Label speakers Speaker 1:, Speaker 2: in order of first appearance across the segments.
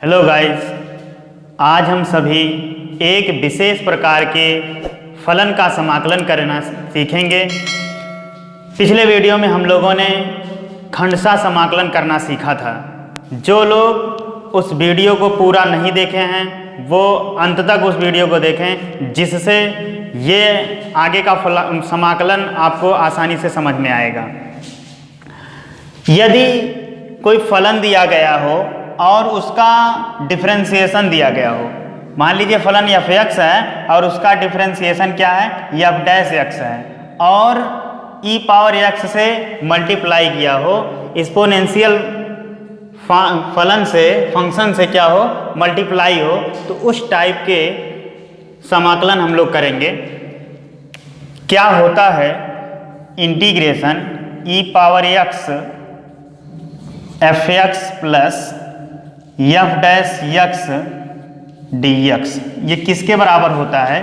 Speaker 1: Hello guys, आज हम सभी एक विशेष प्रकार के फलन का समाकलन करना सीखेंगे। पिछले वीडियो में हम लोगों ने खंडशः समाकलन करना सीखा था। जो लोग उस वीडियो को पूरा नहीं देखे हैं वो अंत तक उस वीडियो को देखें, जिससे ये आगे का समाकलन आपको आसानी से समझ में आएगा। यदि कोई फलन दिया गया हो और उसका डिफरेंशिएशन दिया गया हो, मान लीजिए फलन f(x) है और उसका डिफरेंशिएशन क्या है, f'(x) है, और e⁻x से मल्टीप्लाई किया हो, एक्सपोनेंशियल फलन से फंक्शन से क्या हो, मल्टीप्लाई हो, तो उस टाइप के समाकलन हम लोग करेंगे। क्या होता है integration e⁻x f(x) plus f'(x) dx, ये किसके बराबर होता है,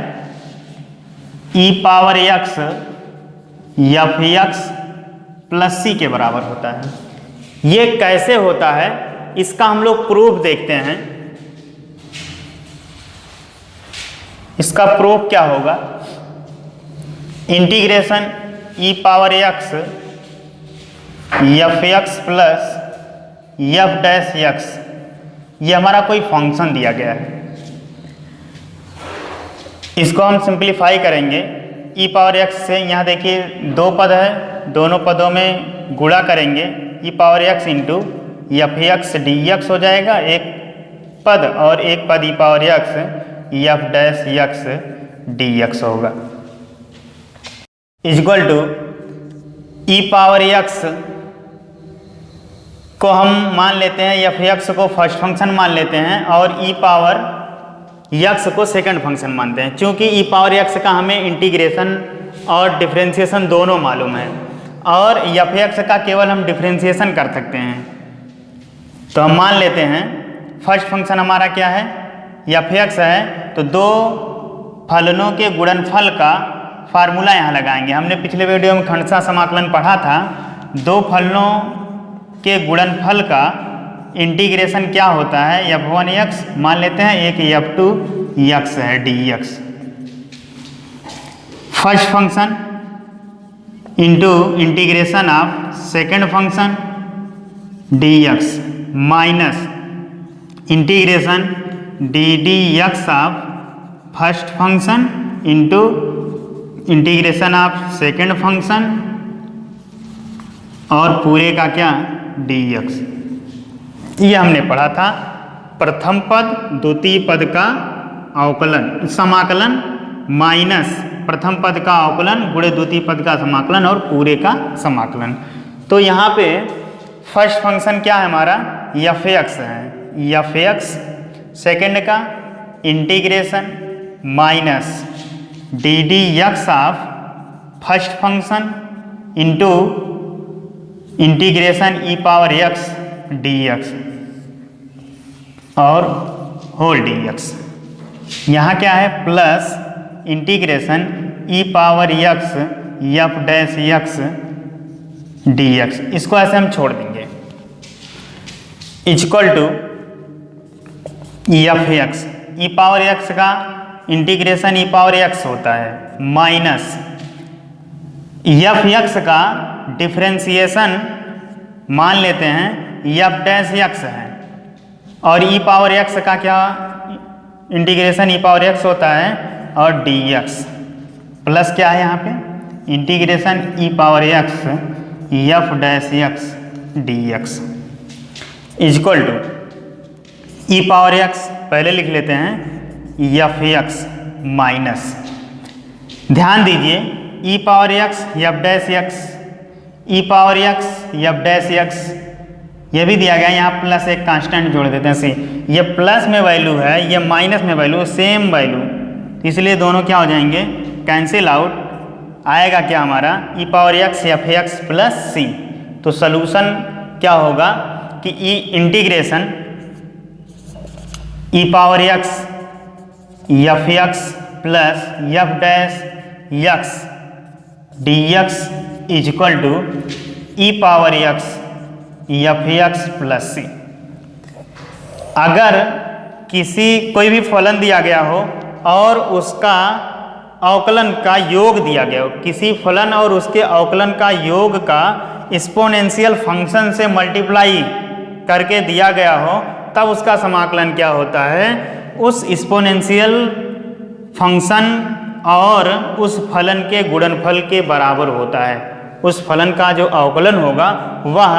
Speaker 1: e⁻x f(x) प्लस c के बराबर होता है। ये कैसे होता है इसका हम लोग प्रूफ देखते हैं। इसका प्रूफ क्या होगा, integration e⁻x f(x) plus f'(x), ये हमारा कोई फंक्शन दिया गया है। इसको हम सिंप्लीफाई करेंगे। e⁻x से यहाँ देखिए दो पद है, दोनों पदों में गुणा करेंगे, e⁻x इंटू f(x) dx हो जाएगा एक पद, और एक पद e⁻x f'(x) dx होगा, इक्वल टू e⁻x को हम मान लेते हैं, f(x) को फर्स्ट फंक्शन मान लेते हैं और e⁻x को सेकंड फंक्शन मानते हैं। चूंकि e⁻x का हमें इंटीग्रेशन और डिफरेंशिएशन दोनों मालूम है और f(x) का केवल हम डिफरेंशिएशन कर सकते हैं, तो हम मान लेते हैं फर्स्ट फंक्शन हमारा क्या है, f(x) है, तो दो फलनों के गुणनफल का फार्मूला यहाँ लगाएंगे। हमने पिछले वीडियो में खंडशः समाकलन पढ़ा था, दो फलनों के गुणनफल का इंटीग्रेशन क्या होता है, f1x मान लेते हैं, एक f2x है dx, first function into integration of second function dx minus integration ddx of first function into integration of second function और पूरे का क्या dx। ये हमने पढ़ा था, प्रथम पद द्वितीय पद का अवकलन समाकलन माइनस प्रथम पद का अवकलन गुणे द्वितीय पद का समाकलन और पूरे का समाकलन। तो यहाँ पे फर्स्ट फंक्शन क्या है हमारा, f(x) है, f(x) सेकेंड का integration minus ddx of first function into integration e⁻x dx और होल dx। यहाँ क्या है, plus integration e⁻x f'(x) dx, इसको ऐसे हम छोड़ देंगे, इक्वल टू f(x), e⁻x का इंटीग्रेशन e⁻x होता है, माइनस f(x) का डिफरेंशिएशन मान लेते हैं f'(x) है, और e⁻x का क्या इंटीग्रेशन e⁻x होता है और dx, प्लस क्या है यहाँ पे integration e⁻x f'(x) dx, equal to e⁻x पहले लिख लेते हैं f(x) माइनस, ध्यान दीजिए e⁻x f'(x, e⁻x f'(x, ये भी दिया गया है, यहाँ प्लस एक कांस्टेंट जोड़ देते हैं सी, ये प्लस में वैल्यू है, ये माइनस में वैल्यू, सेम वैल्यू, इसलिए दोनों क्या हो जाएंगे, कैंसिल आउट, आएगा क्या हमारा e⁻x f(x) प्लस c। तो सलूशन क्या होगा कि integration e⁻x f(x) plus f'(x) dx equal to e⁻x f(x) plus c। अगर कोई भी फलन दिया गया हो और उसका अवकलन का योग दिया गया हो, किसी फलन और उसके अवकलन का योग का एक्सपोनेंशियल फंक्शन से मल्टीप्लाई करके दिया गया हो, तब उसका समाकलन क्या होता है, उस एक्सपोनेंशियल फंक्शन और उस फलन के गुणनफल के बराबर होता है। उस फलन का जो अवकलन होगा वह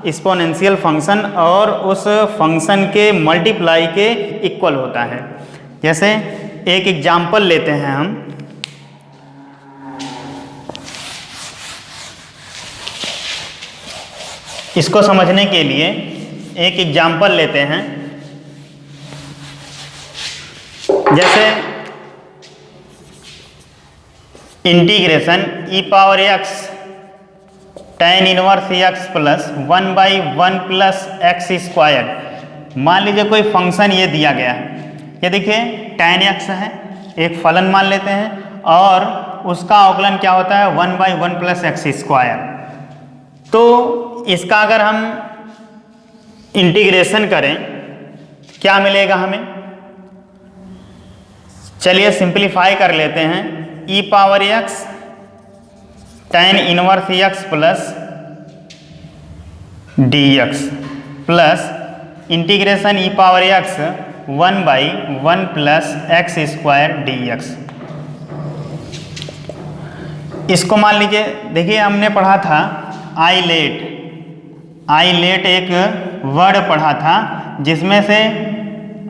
Speaker 1: एक्सपोनेंशियल फंक्शन और उस फंक्शन के मल्टीप्लाई के इक्वल होता है। जैसे एक एग्जाम्पल लेते हैं हम, इसको समझने के लिए एक एग्जाम्पल लेते हैं। जैसे integration E power X tan inverse X plus 1/1 plus X square. मान लीजिए कोई फंक्शन ये दिया गया है, ये देखिए tan x है, एक फलन मान लेते हैं और उसका अवकलन क्या होता है 1/1 प्लस एक्स स्क्वायर। तो इसका अगर हम इंटीग्रेशन करें क्या मिलेगा हमें, चलिए सिंप्लीफाई कर लेते हैं। E power X tan inverse X plus D X plus integration E power X 1/1 plus X square D X. इसको मान लीजिए, देखिए हमने पढ़ा था आईलेट एक वर्ड पढ़ा था जिसमें से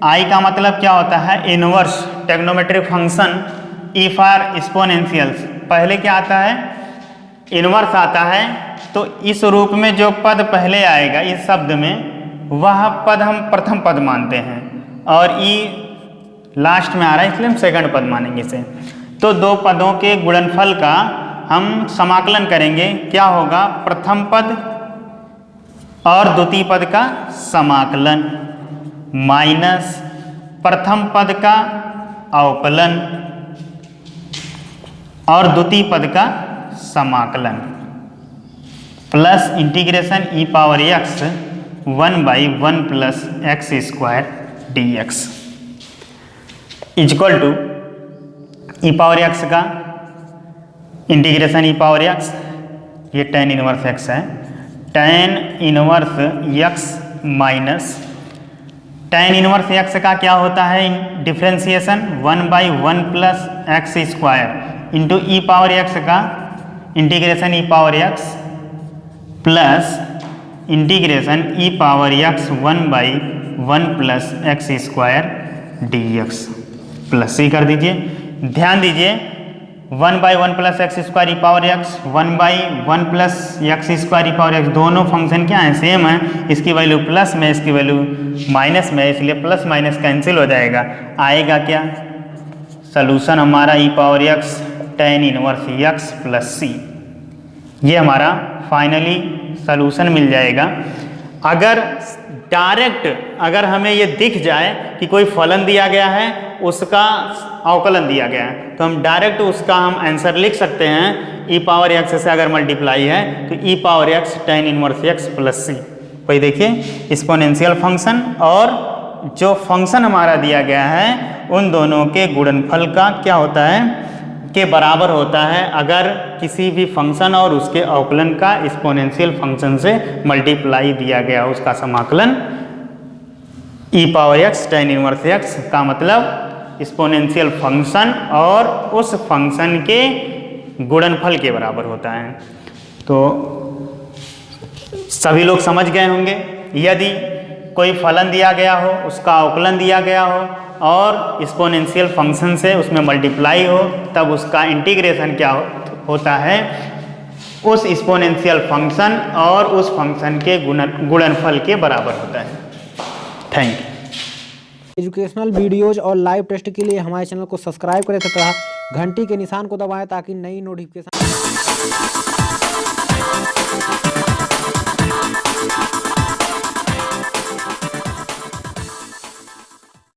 Speaker 1: आई का मतलब क्या होता है inverse trigonometric function E for एक्सपोनेंशियल्स। पहले क्या आता है इनवर्स आता है, तो इस रूप में जो पद पहले आएगा इस शब्द में वह पद हम प्रथम पद मानते हैं और ई लास्ट में आ रहा है इसलिए हम सेकंड पद मानेंगे इसे। तो दो पदों के गुणनफल का हम समाकलन करेंगे, क्या होगा प्रथम पद और द्वितीय पद का समाकलन माइनस प्रथम पद का अवकलन और द्वितीय पद का समाकलन plus integration E power X 1/1 plus X square D X equal to E power X का इंटीग्रेशन ई पावर एक्स, ये tan इनवर्स एक्स है, tan inverse X minus tan inverse X का क्या होता है differentiation 1/1 plus X square into E power X का integration E power X plus integration E power X 1/1 plus X square D X plus C कर दीजिए। ध्यान दीजिए 1/1 plus X square E power X 1/1 plus X square E power X, दोनों function क्या है same है, इसकी वैल्यू प्लस में इसकी वैल्यू माइनस में, इसलिए प्लस माइनस कैंसिल हो जाएगा। आएगा क्या सलूशन हमारा E power X tan inverse X plus C, ये हमारा फाइनली सलूशन मिल जाएगा। अगर डायरेक्ट अगर हमें ये दिख जाए कि कोई फलन दिया गया है उसका अवकलन दिया गया है तो हम डायरेक्ट उसका हम आंसर लिख सकते हैं ई पावर एक्स से अगर मल्टीप्लाई है तो E power X tan inverse X plus C. वही देखिए एक्सपोनेंशियल फंक्शन और जो फंक्शन हमारा दिया गया है उन दोनों के गुणनफल का क्या होता है के बराबर होता है अगर किसी भी फंक्शन और उसके अवकलन का एक्सपोनेंशियल फंक्शन से मल्टीप्लाई दिया गया उसका समाकलन E power X tan inverse X का मतलब एक्सपोनेंशियल फंक्शन और उस फंक्शन के गुणनफल के बराबर होता है। तो सभी लोग समझ गए होंगे, यदि कोई फलन दिया गया हो उसका अवकलन दिया गया हो और एक्सपोनेंशियल फंक्शन से उसमें मल्टीप्लाई हो तब उसका इंटीग्रेशन क्या होता है उस एक्सपोनेंशियल फंक्शन और उस फंक्शन के गुणनफल के बराबर होता है। Thank you.
Speaker 2: एजुकेशनल वीडियोज और लाइव टेस्ट के लिए हमारे चैनल को सब्सक्राइब करें तथा घंटी के निशान को दबाएं ताकि नई नोटिफिकेशन